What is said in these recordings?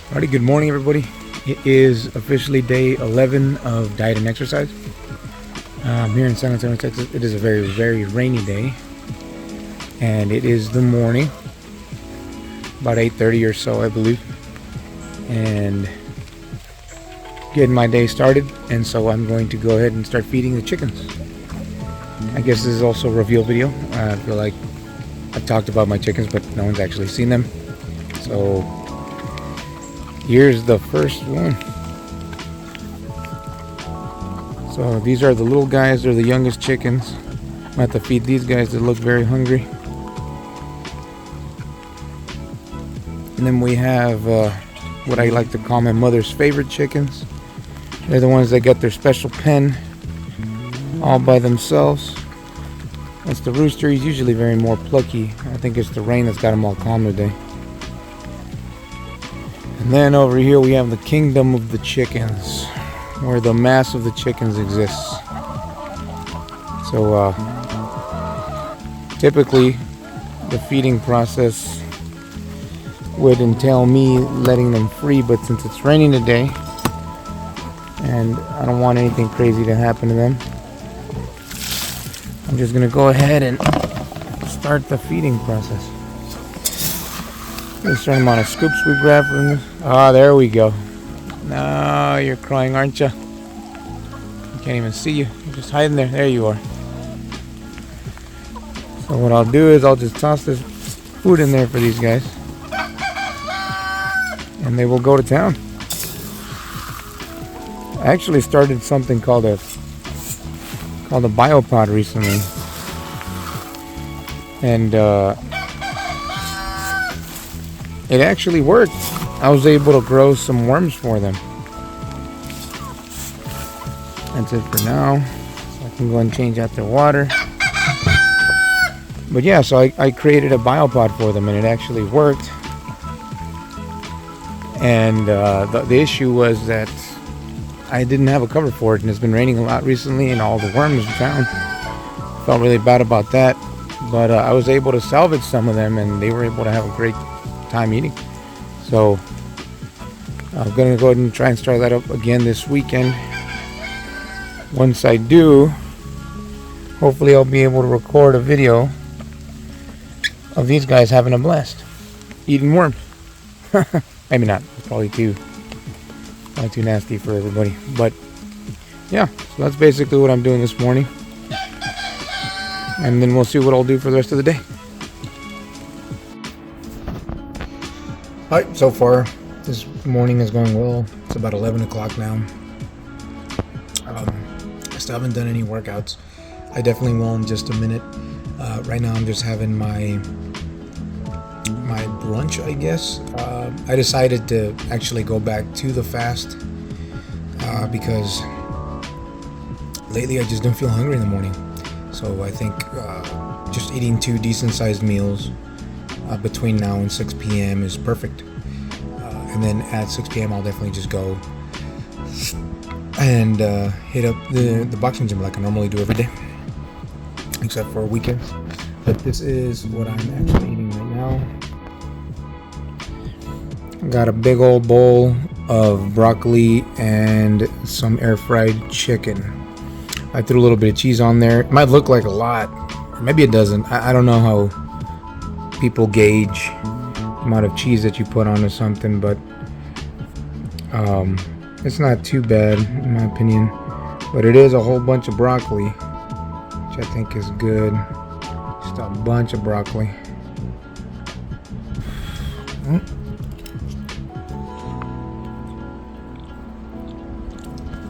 Alrighty, good morning everybody. It is officially day 11 of diet and exercise. Here in San Antonio, Texas, it is a very, very rainy day. And it is the morning, about 8:30 or so, I believe. And getting my day started. And so I'm going to go ahead and start feeding the chickens. I guess this is also a reveal video. I feel like I've talked about my chickens, but no one's actually seen them. So here's the first one. So these are the little guys. They're the youngest chickens. I'm going to have to feed these guys that look very hungry. And then we have what I like to call my mother's favorite chickens. They're the ones that get their special pen all by themselves. That's the rooster. He's usually very more plucky. I think it's the rain that's got him all calm today. And then over here we have the kingdom of the chickens, where the mass of the chickens exists. So typically the feeding process would entail me letting them free, but since it's raining today and I don't want anything crazy to happen to them, I'm just gonna go ahead and start the feeding process. Let's turn them on a scoops we grab from this. Ah, there we go. No, you're crying, aren't you? I can't even see you. You're just hiding there. There you are. So what I'll do is I'll just toss this food in there for these guys, and they will go to town. I actually started something called a biopod recently, and it actually worked. I was able to grow some worms for them. That's it for now. So I can go and change out their water. But yeah, so I created a biopod for them, and it actually worked. And the issue was that I didn't have a cover for it, and it's been raining a lot recently, and all the worms in town. Felt really bad about that, but I was able to salvage some of them, and they were able to have a great time eating. So I'm gonna go ahead and try and start that up again this weekend. Once I do, hopefully I'll be able to record a video of these guys having a blast eating worms. Maybe not. It's probably too nasty for everybody. But yeah, so that's basically what I'm doing this morning. And then we'll see what I'll do for the rest of the day. Alright, so far this morning is going well. It's about 11 o'clock now. I still haven't done any workouts. I definitely will in just a minute. Right now I'm just having my brunch, I guess. I decided to actually go back to the fast because lately I just don't feel hungry in the morning. So I think just eating 2 decent sized meals between now and 6 p.m. is perfect. And then at 6 p.m. I'll definitely just go and hit up the boxing gym like I normally do every day, except for weekends. But this is what I'm actually eating right now. Got a big old bowl of broccoli and some air fried chicken. I threw a little bit of cheese on there. It might look like a lot, or maybe it doesn't. I don't know how people gauge the amount of cheese that you put onto something, but it's not too bad in my opinion. But it is a whole bunch of broccoli, which I think is good. Just a bunch of broccoli.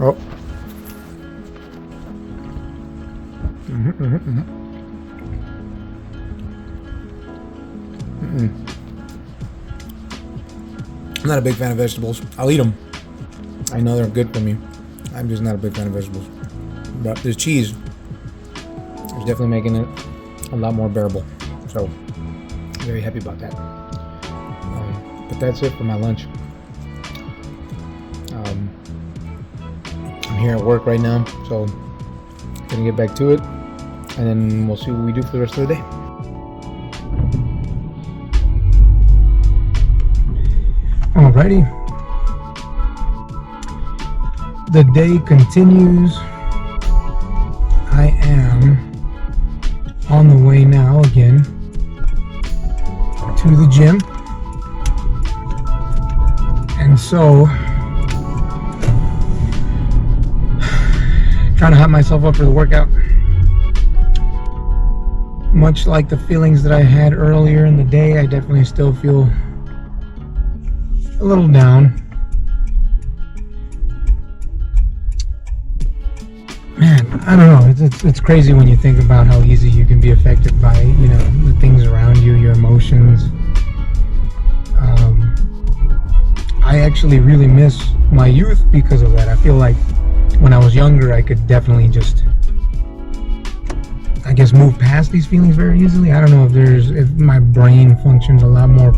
Oh. I'm not a big fan of vegetables. I'll eat them. I know they're good for me. I'm just not a big fan of vegetables. But this cheese is definitely making it a lot more bearable. So, very happy about that. But that's it for my lunch. I'm here at work right now, so gonna get back to it, and then we'll see what we do for the rest of the day. Alrighty, the day continues. I am on the way now again to the gym. And so, trying to hype myself up for the workout. Much like the feelings that I had earlier in the day, I definitely still feel a little down. Man, I don't know. It's crazy when you think about how easy you can be affected by, the things around you, your emotions. I actually really miss my youth because of that. I feel like when I was younger, I could definitely just, I guess, move past these feelings very easily. I don't know if my brain functions a lot more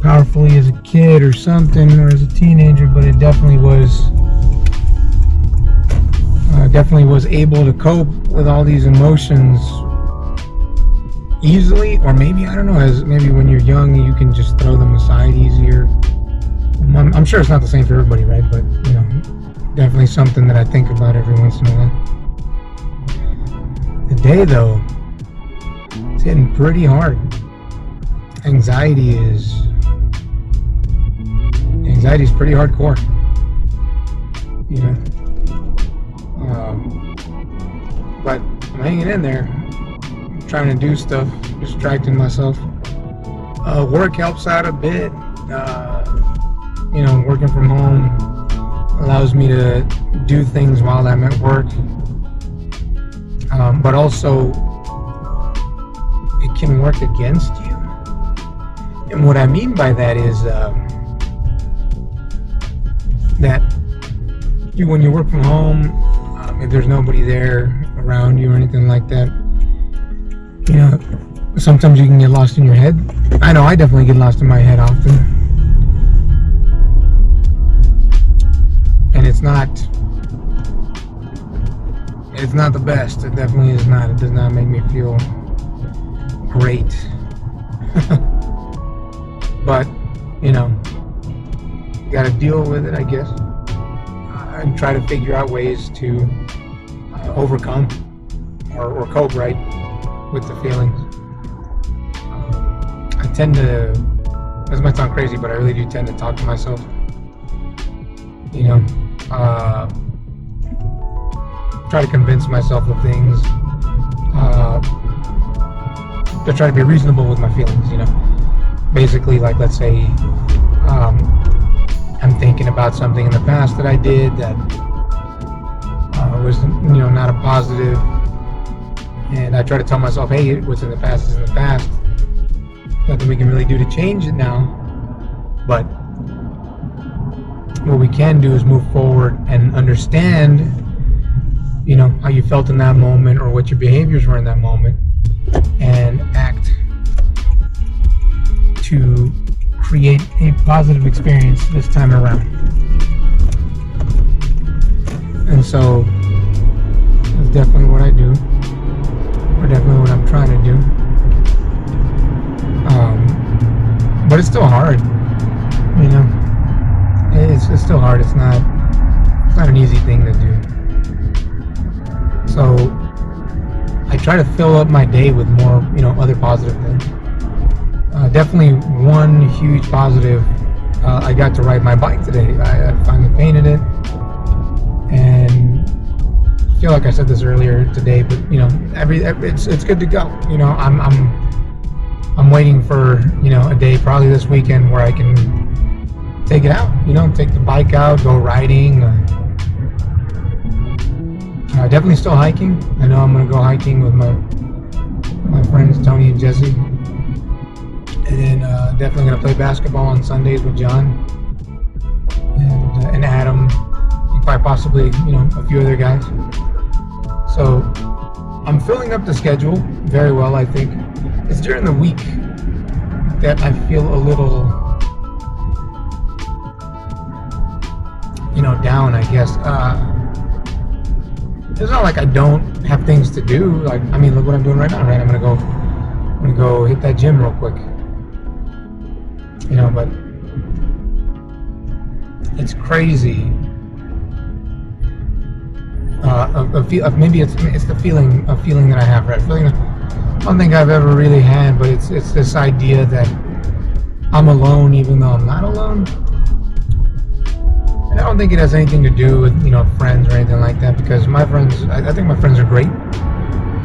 powerfully as a kid or something, or as a teenager, but it definitely was able to cope with all these emotions easily. Or maybe, I don't know, maybe when you're young you can just throw them aside easier. I'm sure it's not the same for everybody, right? But definitely something that I think about every once in a while. Today though, it's hitting pretty hard. Anxiety is pretty hardcore. But I'm hanging in there, trying to do stuff, distracting myself. Work helps out a bit. Working from home allows me to do things while I'm at work. But also, it can work against you. And what I mean by that is that when you work from home, if there's nobody there around you or anything like that, sometimes you can get lost in your head. I know I definitely get lost in my head often. And it's not the best. It definitely is not. It does not make me feel great. But, you gotta deal with it, I guess. And try to figure out ways to overcome or cope, right, with the feelings. I tend to, this might sound crazy, but I really do tend to talk to myself. Try to convince myself of things, to try to be reasonable with my feelings, basically, like, let's say I'm thinking about something in the past that I did that was not a positive, and I try to tell myself, hey, what's in the past is in the past. Nothing we can really do to change it now, but what we can do is move forward and understand how you felt in that moment, or what your behaviors were in that moment, and act to create a positive experience this time around. And so that's definitely what I do, or definitely what I'm trying to do. But it's still hard, it's still hard. It's not an easy thing to do. So I try to fill up my day with more, other positive things. Definitely one huge positive, I got to ride my bike today. I finally painted it, and I feel like I said this earlier today, but it's good to go. I'm waiting for a day, probably this weekend, where I can take it out. Take the bike out, go riding. Definitely still hiking. I know I'm gonna go hiking with my friends Tony and Jesse, and then definitely gonna play basketball on Sundays with John and Adam, and quite possibly a few other guys. So I'm filling up the schedule very well, I think. It's during the week that I feel a little down, I guess. It's not like I don't have things to do. Like, look what I'm doing right now, right? I'm gonna go hit that gym real quick. But it's crazy maybe it's the feeling that I have, right? Feeling that I don't think I've ever really had, but it's this idea that I'm alone even though I'm not alone. And I don't think it has anything to do with, friends or anything like that, because my friends, I think my friends are great.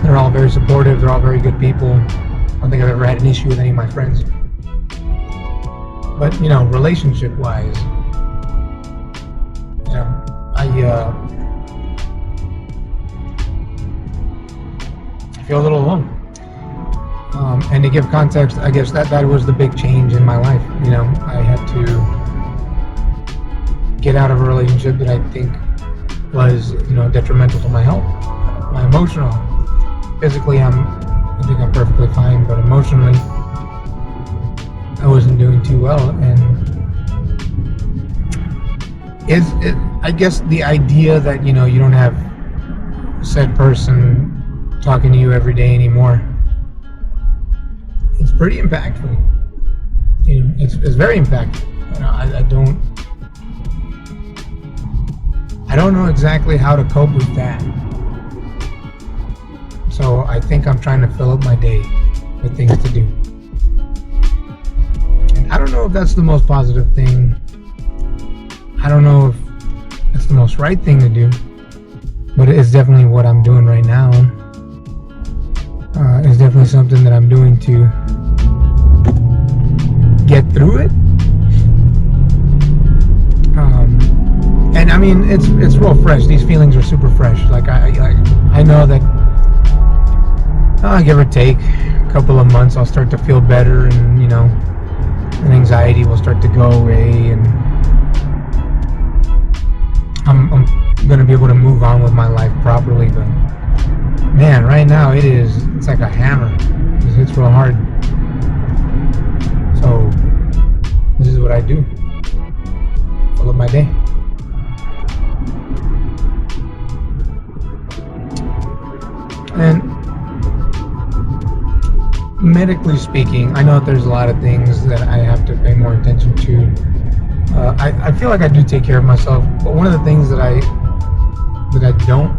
They're all very supportive. They're all very good people. I don't think I've ever had an issue with any of my friends. But, relationship-wise, I feel a little alone. And to give context, I guess that was the big change in my life. I had to get out of a relationship that I think was, detrimental to my health, my emotional. Physically, I think I'm perfectly fine, but emotionally, I wasn't doing too well. And I guess the idea that, you don't have said person talking to you every day anymore, it's pretty impactful. It's very impactful. I don't know exactly how to cope with that. So I think I'm trying to fill up my day with things to do. And I don't know if that's the most positive thing. I don't know if it's the most right thing to do, but it's definitely what I'm doing right now. It's definitely something that I'm doing to get through it. And I mean, it's real fresh. These feelings are super fresh. Like I know that give or take a couple of months, I'll start to feel better, and and anxiety will start to go away, and I'm gonna be able to move on with my life properly. But man, right now it's like a hammer. It hits real hard. So this is what I do. Fill up my day. And medically speaking, I know that there's a lot of things that I have to pay more attention to. I feel like I do take care of myself, but one of the things that I don't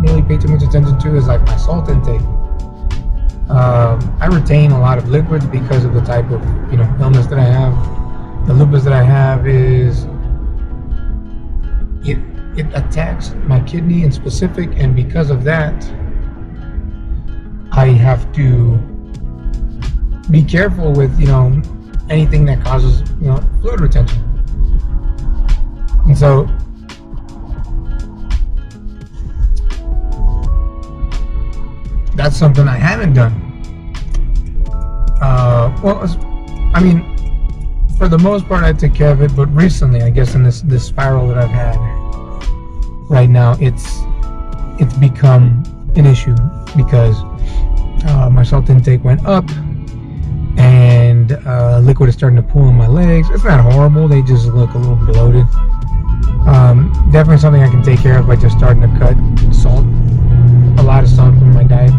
really pay too much attention to is like my salt intake. I retain a lot of liquids because of the type of illness that I have. The lupus that I have is it attacks my kidney in specific, and because of that, I have to be careful with anything that causes fluid retention. And so that's something I haven't done. I mean, for the most part I take care of it, but recently, I guess in this spiral that I've had right now, it's become an issue because my salt intake went up, and liquid is starting to pool in my legs. It's not horrible, they just look a little bloated. Definitely something I can take care of by just starting to cut a lot of salt from my diet.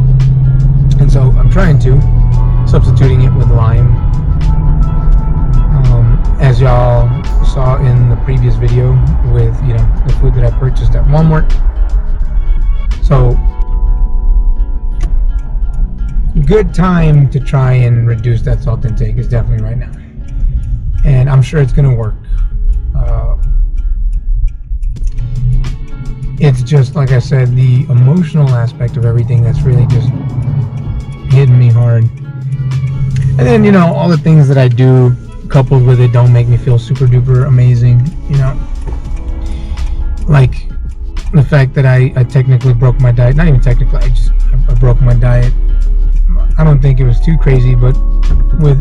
And so I'm trying to, substituting it with lime. As y'all saw in the previous video with the food that I purchased at Walmart. So good time to try and reduce that salt intake is definitely right now, and I'm sure it's gonna work. It's just, like I said, the emotional aspect of everything that's really just hitting me hard. And then all the things that I do coupled with it don't make me feel super duper amazing. Like the fact that I technically broke my diet. Not even technically, I broke my diet. I don't think it was too crazy, but with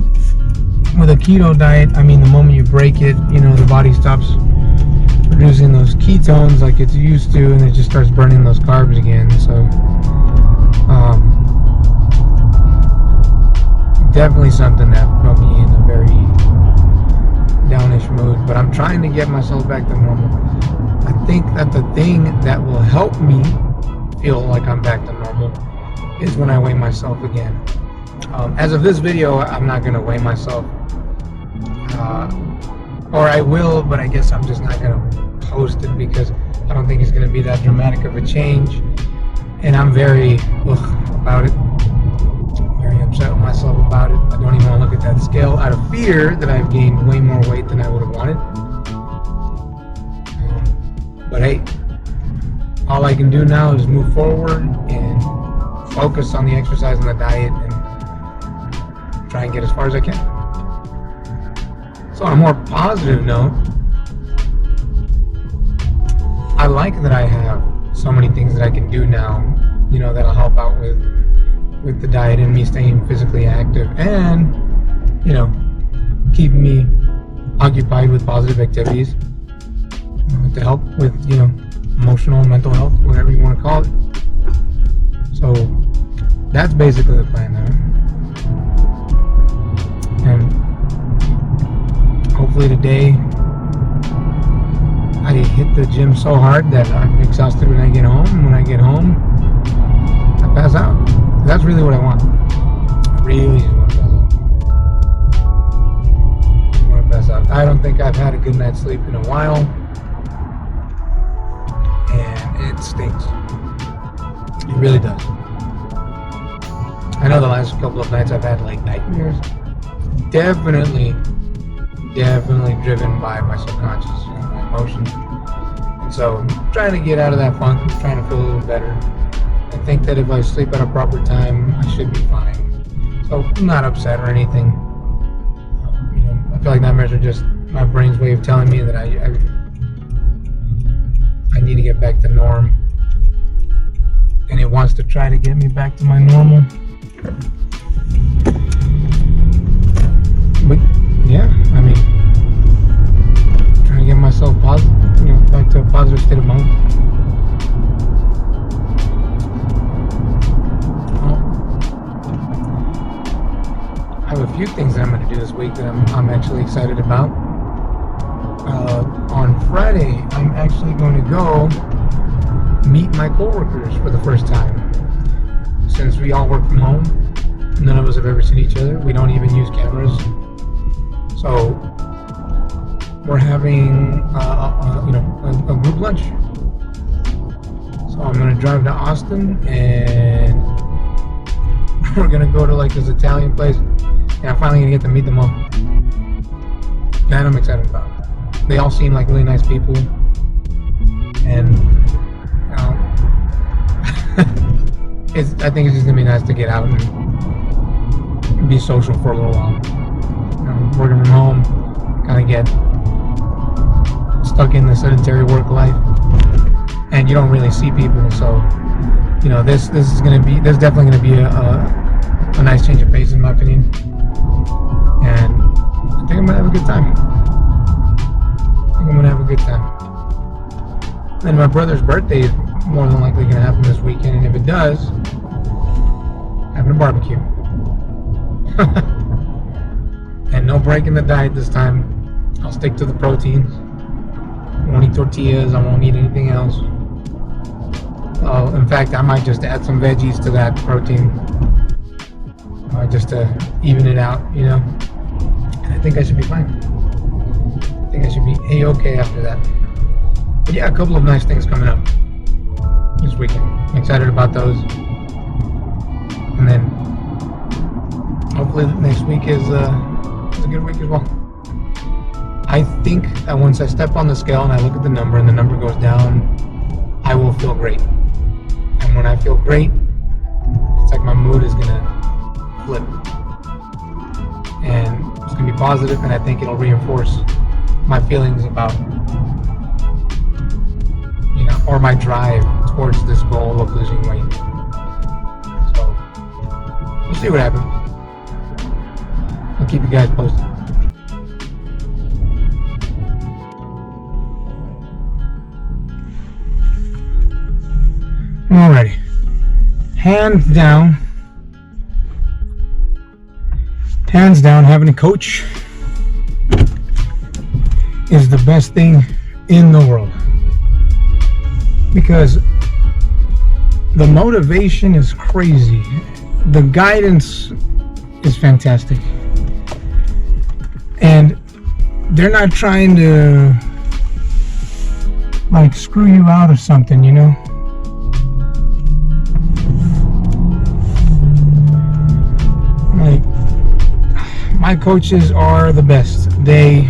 a keto diet, I mean, the moment you break it, the body stops producing those ketones like it's used to, and it just starts burning those carbs again. So definitely something that put me in a very downish mood, but I'm trying to get myself back to normal. I think that the thing that will help me feel like I'm back to normal is when I weigh myself again. As of this video, I'm not going to weigh myself, or I will, but I guess I'm just not going to post it because I don't think it's going to be that dramatic of a change, and I'm very about it. Very upset with myself about it. I don't even want to look at that scale out of fear that I've gained way more weight than I would have wanted. But hey, all I can do now is move forward and focus on the exercise and the diet and try and get as far as I can. So on a more positive note, I like that I have so many things that I can do now, that'll help out with the diet and me staying physically active and, keeping me occupied with positive activities to help with, emotional, mental health, whatever you want to call it. So that's basically the plan now. And hopefully today I hit the gym so hard that I'm exhausted when I get home. And when I get home, I pass out. That's really what I want. I really just want to pass out. I don't think I've had a good night's sleep in a while. And it stinks. It really does. I know the last couple of nights I've had like nightmares. Definitely driven by my subconscious, my emotions. And so I'm trying to get out of that funk, I'm trying to feel a little better. I think that if I sleep at a proper time, I should be fine. So I'm not upset or anything. I feel like nightmares are just my brain's way of telling me that I need to get back to norm. And it wants to try to get me back to my normal. But yeah, trying to get myself positive, back to a positive state of mind. I have a few things that I'm going to do this week that I'm actually excited about. On Friday, I'm actually going to go meet my coworkers for the first time. Since we all work from home, none of us have ever seen each other. We don't even use cameras. So we're having a group lunch. So I'm going to drive to Austin and we're going to go to like this Italian place. And I'm finally going to get to meet them all. That I'm excited about. They all seem like really nice people. And I think it's just going to be nice to get out and be social for a little while. Working from home, kind of get stuck in the sedentary work life, and you don't really see people. So, this is definitely going to be a nice change of pace in my opinion, and I think I'm gonna have a good time. And my brother's birthday is more than likely gonna happen this weekend, and if it does, having a barbecue. And no breaking the diet this time. I'll stick to the proteins. I won't eat tortillas. I won't eat anything else. In fact, I might just add some veggies to that protein, just to even it out, And I think I should be fine. I think I should be A-okay after that. But yeah, a couple of nice things coming up this weekend. I'm excited about those. And then hopefully next week is a good week as well. I think that once I step on the scale and I look at the number and the number goes down, I will feel great. And when I feel great, it's like my mood is gonna flip. And it's gonna be positive, and I think it'll reinforce my feelings about, or my drive towards this goal of losing weight. So we'll see what happens. I'll keep you guys posted. Alrighty. Hands down, having a coach is the best thing in the world. Because the motivation is crazy. The guidance is fantastic. And they're not trying to like screw you out or something, you know? Like, my coaches are the best. They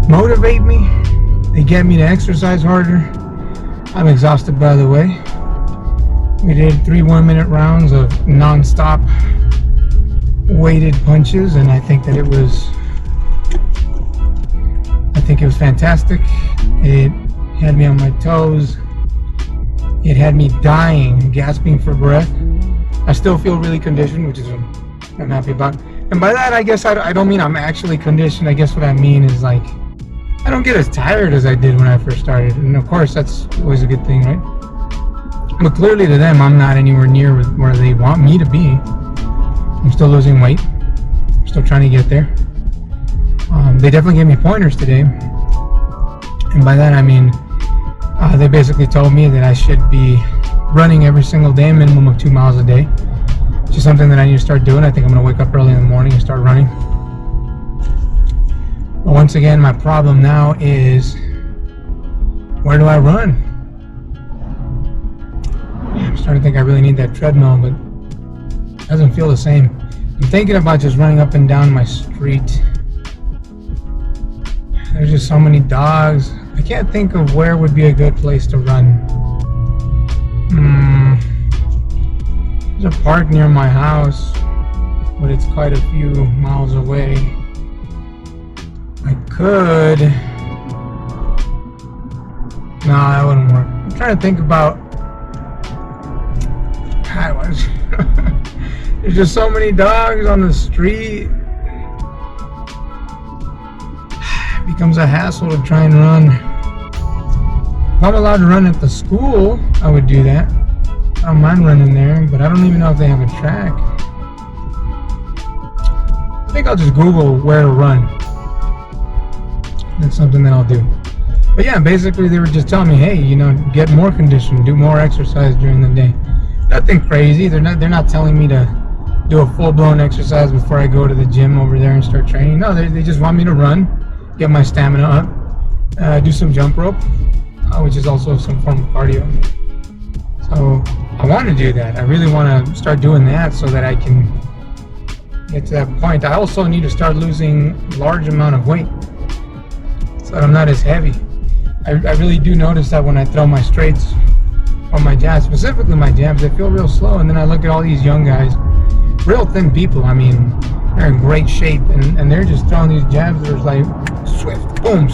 motivate me. They get me to exercise harder. I'm exhausted, by the way. We did 3 1-minute rounds of non-stop weighted punches, and I think it was fantastic. It had me on my toes. It had me dying, gasping for breath. I still feel really conditioned, which is what I'm happy about. And by that, I guess I don't mean I'm actually conditioned. I guess what I mean is, like, I don't get as tired as I did when I first started. And of course, that's always a good thing, right? But clearly to them, I'm not anywhere near where they want me to be. I'm still losing weight. I'm still trying to get there. They definitely gave me pointers today. And by that, I mean, they basically told me that I should be running every single day, a minimum of 2 miles a day. Which is something that I need to start doing. I think I'm going to wake up early in the morning and start running. But once again, my problem now is, where do I run? I'm starting to think I really need that treadmill, but it doesn't feel the same. I'm thinking about just running up and down my street. There's just so many dogs. I can't think of where would be a good place to run. There's a park near my house, but it's quite a few miles away. I could. No, that wouldn't work. I'm trying to think about. There's just so many dogs on the street. It becomes a hassle to try and run. If I'm allowed to run at the school, I would do that. I don't mind running there, but I don't even know if they have a track. I think I'll just Google where to run. That's something that I'll do. But yeah, basically they were just telling me, hey, you know, get more conditioned, do more exercise during the day. Nothing crazy. They're not telling me to do a full-blown exercise before I go to the gym over there and start training. No, they just want me to run, get my stamina up, do some jump rope, which is also some form of cardio. So I want to do that. I really want to start doing that so that I can get to that point. I also need to start losing a large amount of weight so that I'm not as heavy. I really do notice that when I throw my straights or my jabs, specifically my jabs, they feel real slow. And then I look at all these young guys, real thin people. I mean, they're in great shape, and they're just throwing these jabs that are like swift, boom,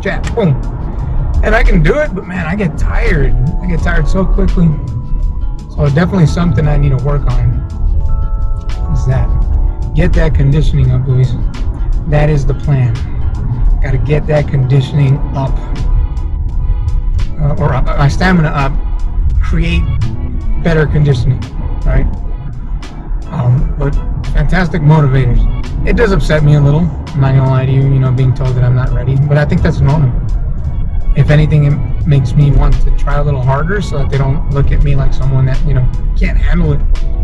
jab, boom. And I can do it, but man, I get tired. I get tired so quickly. So definitely something I need to work on is that. Get that conditioning up, Luis. That is the plan. Got to get that conditioning up. Or my stamina up. Create better conditioning, right? But fantastic motivators. It does upset me a little. I'm not gonna lie to you, being told that I'm not ready. But I think that's normal. If anything, it makes me want to try a little harder so that they don't look at me like someone that, can't handle it.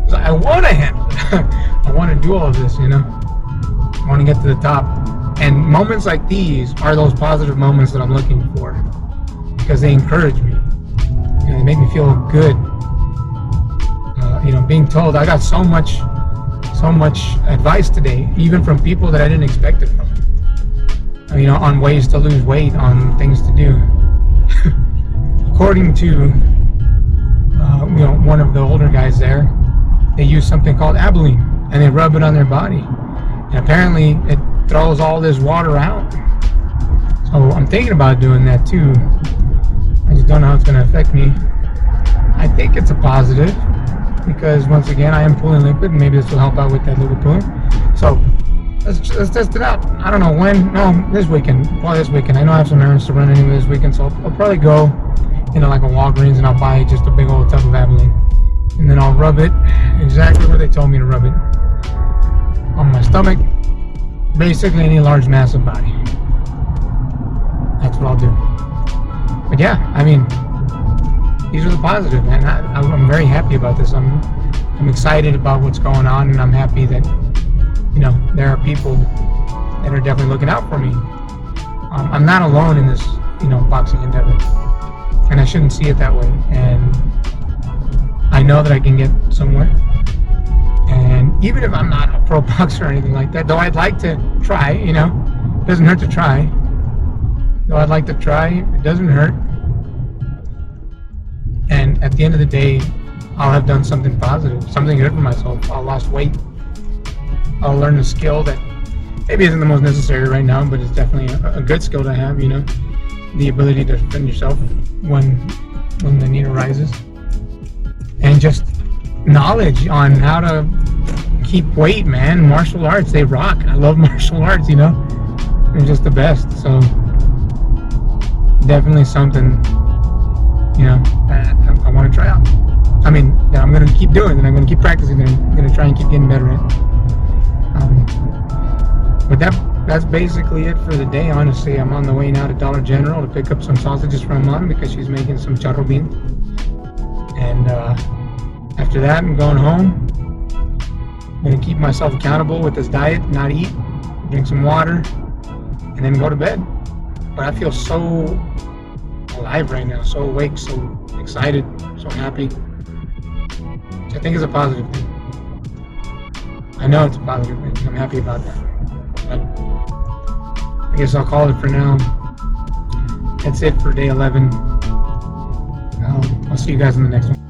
So I want to handle it. I want to do all of this, I want to get to the top. And moments like these are those positive moments that I'm looking for because they encourage me. They make me feel good. Being told I got so much advice today, even from people that I didn't expect it from. On ways to lose weight, on things to do. According to, one of the older guys there, they use something called Abilene, and they rub it on their body. And apparently, it throws all this water out. So I'm thinking about doing that too. I just don't know how it's going to affect me. I think it's a positive, because once again, I am pulling liquid, and maybe this will help out with that liquid pulling. So let's test it out. I don't know when. No, this weekend. Probably this weekend. I know I have some errands to run anyway this weekend, so I'll probably go like a Walgreens, and I'll buy just a big old tub of Abilene, and then I'll rub it exactly where they told me to rub it, on my stomach, basically any large mass of body. That's what I'll do. But yeah, these are the positives, man. I'm very happy about this. I'm excited about what's going on, and I'm happy that there are people that are definitely looking out for me. I'm not alone in this boxing endeavor, and I shouldn't see it that way. And I know that I can get somewhere. And even if I'm not a pro boxer or anything like that, though I'd like to try, it doesn't hurt to try. Though I'd like to try, it doesn't hurt. And at the end of the day, I'll have done something positive, something good for myself. I'll lost weight. I'll learn a skill that maybe isn't the most necessary right now, but it's definitely a good skill to have, the ability to defend yourself when the need arises. And just knowledge on how to keep weight, man. Martial arts, they rock. I love martial arts, they're just the best. So definitely something that I want to try out. I mean, that I'm going to keep doing, and I'm going to keep practicing, and I'm going to try and keep getting better at. But that's basically it for the day. Honestly, I'm on the way now to Dollar General to pick up some sausages from Mom because she's making some charro bean. And after that, I'm going home. I'm going to keep myself accountable with this diet, not eat, drink some water, and then go to bed. But I feel so alive right now, so awake, so excited, so happy. Which I think is a positive thing. I know it's a positive thing. I'm happy about that. But I guess I'll call it for now. That's it for day 11. I'll see you guys in the next one.